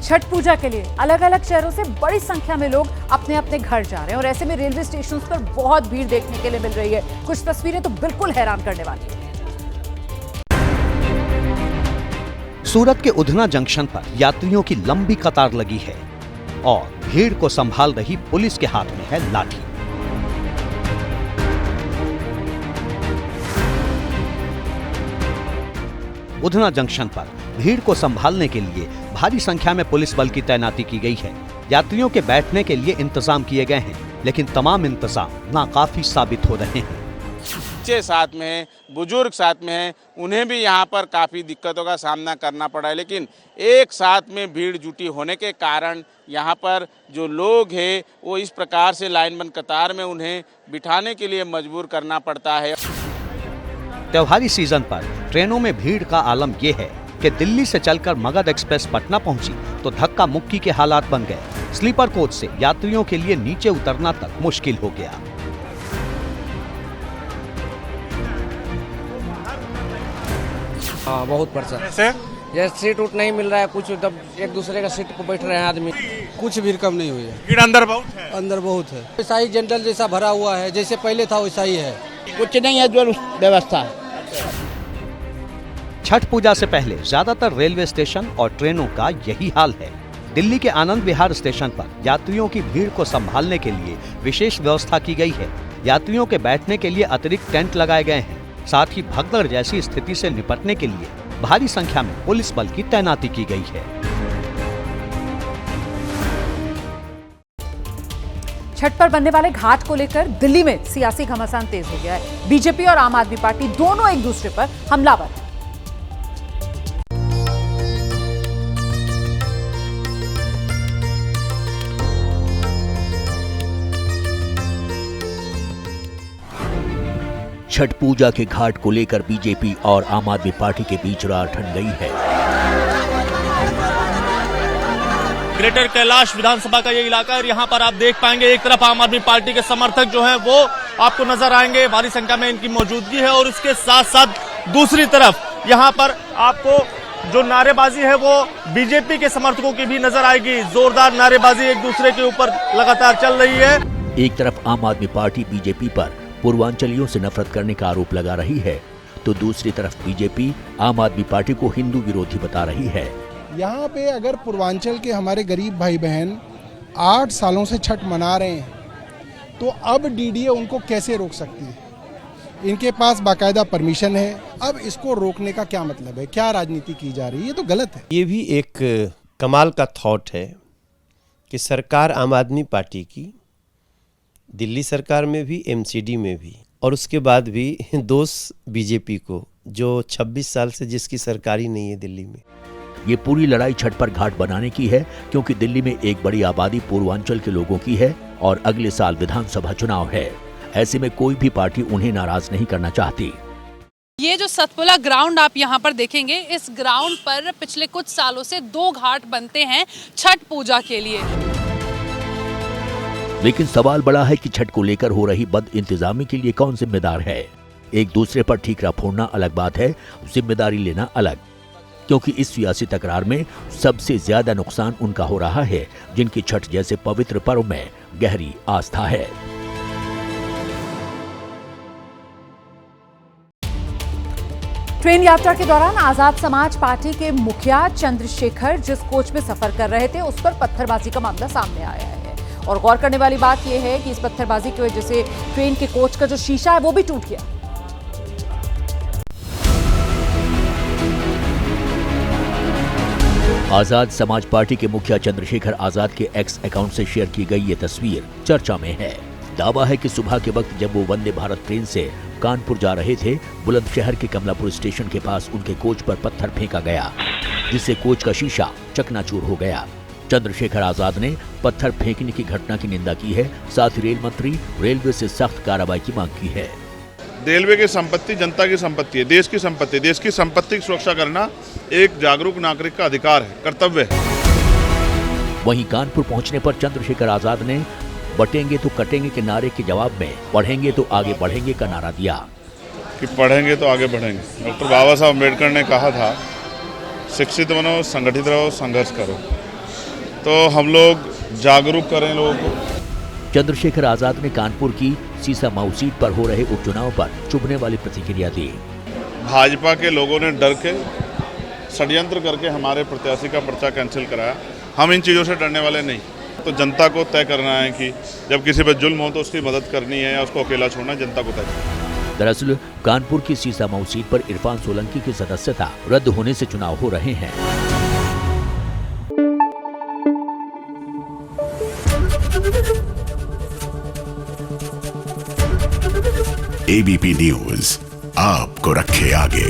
छठ पूजा के लिए अलग अलग शहरों से बड़ी संख्या में लोग अपने अपने घर जा रहे हैं और ऐसे में रेलवे स्टेशन पर बहुत भीड़ देखने के लिए मिल रही है। कुछ तस्वीरें तो बिल्कुल हैरान करने वाली है। सूरत के उधना जंक्शन पर यात्रियों की लंबी कतार लगी है और भीड़ को संभाल रही पुलिस के हाथ में है लाठी। उधना जंक्शन पर भीड़ को संभालने के लिए भारी संख्या में पुलिस बल की तैनाती की गई है। यात्रियों के बैठने के लिए इंतजाम किए गए हैं, लेकिन तमाम इंतजाम नाकाफी साबित हो रहे हैं। बच्चे साथ में हैं, बुजुर्ग साथ में हैं, उन्हें भी यहाँ पर काफ़ी दिक्कतों का सामना करना पड़ा है। लेकिन एक साथ में भीड़ जुटी होने के कारण यहाँ पर जो लोग हैं वो इस प्रकार से लाइनबंद कतार में उन्हें बिठाने के लिए मजबूर करना पड़ता है। त्योहारी सीजन पर ट्रेनों में भीड़ का आलम यह है कि दिल्ली से चलकर मगध एक्सप्रेस पटना पहुंची तो धक्का मुक्की के हालात बन गए। स्लीपर कोच से यात्रियों के लिए नीचे उतरना तक मुश्किल हो गया। हाँ, बहुत परेशान। जैसे सीट उठ नहीं मिल रहा है, कुछ तब एक दूसरे का सीट पर बैठ रहे हैं आदमी। कुछ भी कम नहीं हुई है। भीड़ अंदर बहुत है। अंदर बहुत है। वैसा ही जनरल जैसा भरा हुआ है, जैसे पहले था वैसा ही है। कुछ नहीं है जो व्यवस्था। छठ पूजा से पहले ज्यादातर रेलवे स्टेशन और ट्रेनों का यही हाल है। दिल्ली के आनंद विहार स्टेशन पर यात्रियों की भीड़ को संभालने के लिए विशेष व्यवस्था की गई है। यात्रियों के बैठने के लिए अतिरिक्त टेंट लगाए गए हैं। साथ ही भगदड़ जैसी स्थिति से निपटने के लिए भारी संख्या में पुलिस बल की तैनाती की गई है। छठ पर बनने वाले घाट को लेकर दिल्ली में सियासी घमासान तेज हो गया है। बीजेपी और आम आदमी पार्टी दोनों एक दूसरे पर हमलावर हैं। छठ पूजा के घाट को लेकर बीजेपी और आम आदमी पार्टी के बीच रार ठन गई है। ग्रेटर कैलाश विधानसभा का ये इलाका है। यहाँ पर आप देख पाएंगे एक तरफ आम आदमी पार्टी के समर्थक जो हैं वो आपको नजर आएंगे, भारी संख्या में इनकी मौजूदगी है और इसके साथ साथ दूसरी तरफ यहाँ पर आपको जो नारेबाजी है वो बीजेपी के समर्थकों की भी नजर आएगी। जोरदार नारेबाजी एक दूसरे के ऊपर लगातार चल रही है। एक तरफ आम आदमी पार्टी बीजेपी पर पूर्वांचलियों से नफरत करने का आरोप लगा रही है तो दूसरी तरफ बीजेपी आम आदमी पार्टी को हिंदू विरोधी बता रही है। यहाँ पे अगर पूर्वांचल के हमारे गरीब भाई बहन 8 सालों से छठ मना रहे हैं तो अब डीडीए उनको कैसे रोक सकती है? इनके पास बाकायदा परमिशन है। अब इसको रोकने का क्या मतलब है? क्या राजनीति की जा रही है? ये तो गलत है। ये भी एक कमाल का थॉट है कि सरकार आम आदमी पार्टी की दिल्ली सरकार में भी, एमसीडी में भी, और उसके बाद भी दोष बीजेपी को, जो 26 साल से जिसकी सरकार ही नहीं है दिल्ली में। ये पूरी लड़ाई छठ पर घाट बनाने की है क्योंकि दिल्ली में एक बड़ी आबादी पूर्वांचल के लोगों की है और अगले साल विधानसभा चुनाव है। ऐसे में कोई भी पार्टी उन्हें नाराज नहीं करना चाहती। ये जो सतपुड़ा ग्राउंड आप यहाँ पर देखेंगे, इस ग्राउंड पर पिछले कुछ सालों से 2 घाट बनते हैं छठ पूजा के लिए। लेकिन सवाल बड़ा है कि छठ को लेकर हो रही बद इंतजामी के लिए कौन जिम्मेदार है? एक दूसरे पर ठीकरा फोड़ना अलग बात है, जिम्मेदारी लेना अलग। क्योंकि इस सियासी तकरार में सबसे ज्यादा नुकसान उनका हो रहा है जिनकी छठ जैसे पवित्र पर्व में गहरी आस्था है। ट्रेन यात्रा के दौरान आजाद समाज पार्टी के मुखिया चंद्रशेखर जिस कोच में सफर कर रहे थे उस पर पत्थरबाजी का मामला सामने आया है और गौर करने वाली बात यह है कि इस पत्थरबाजी की वजह से ट्रेन के कोच का जो शीशा है वो भी टूट गया। आजाद समाज पार्टी के मुखिया चंद्रशेखर आजाद के एक्स अकाउंट से शेयर की गई ये तस्वीर चर्चा में है। दावा है कि सुबह के वक्त जब वो वंदे भारत ट्रेन से कानपुर जा रहे थे, बुलंदशहर के कमलापुर स्टेशन के पास उनके कोच पर पत्थर फेंका गया जिससे कोच का शीशा चकनाचूर हो गया। चंद्रशेखर आजाद ने पत्थर फेंकने की घटना की निंदा की है। साथ ही रेल मंत्री रेलवे से सख्त कार्रवाई की मांग की है। रेलवे की संपत्ति जनता की संपत्ति है, देश की संपत्ति है। देश की संपत्ति की सुरक्षा करना एक जागरूक नागरिक का अधिकार है, कर्तव्य है। वहीं कानपुर पहुंचने पर चंद्रशेखर आजाद ने बटेंगे तो कटेंगे के नारे के जवाब में पढ़ेंगे तो आगे बढ़ेंगे का नारा दिया कि पढ़ेंगे तो आगे बढ़ेंगे। डॉक्टर बाबा साहब अम्बेडकर ने कहा था, शिक्षित बनो, संगठित रहो, संघर्ष करो। तो हम लोग जागरूक करें लोगों को। चंद्रशेखर आजाद ने कानपुर की सीसामाऊ सीट पर हो रहे उपचुनाव पर चुभने वाली प्रतिक्रिया दी। भाजपा के लोगों ने डर के षड्यंत्र करके हमारे प्रत्याशी का पर्चा कैंसिल कराया। हम इन चीज़ों से डरने वाले नहीं। तो जनता को तय करना है कि जब किसी पर जुल्म हो तो उसकी मदद करनी है या उसको अकेला छोड़ना है, जनता को तय करना है। दरअसल कानपुर की सीसामाऊ सीट पर इरफान सोलंकी की सदस्यता रद्द होने से चुनाव हो रहे हैं। एबीपी न्यूज आपको रखे आगे।